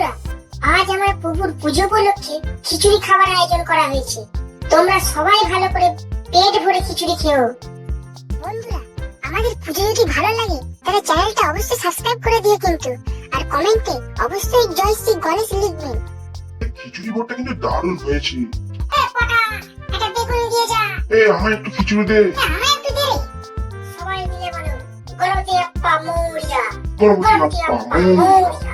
বন্ধুরা, আজ আমার প্রভুর পুজো উপলক্ষে খিচুড়ি খাবার আয়োজন করা হয়েছে। তোমরা সবাই ভালো করে পেট ভরে খিচুড়ি খেও। বন্ধুরা, আমাদের পুজো যদি ভালো লাগে তাহলে চ্যানেলটা অবশ্যই সাবস্ক্রাইব করে দিও কিন্তু, আর কমেন্টে অবশ্যই জয় শ্রী গণেশ লিখবেন। খিচুড়ি ভোরটা কিন্তু দারুণ হয়েছে। পটা, এটা বেগুন দিয়ে যা। আমার একটু খিচুড়ি দে। আমায় একটু দে। সবাই মিলে বলো, গণপতি বাপ্পা মোরিয়া। গণপতি বাপ্পা মোরিয়া।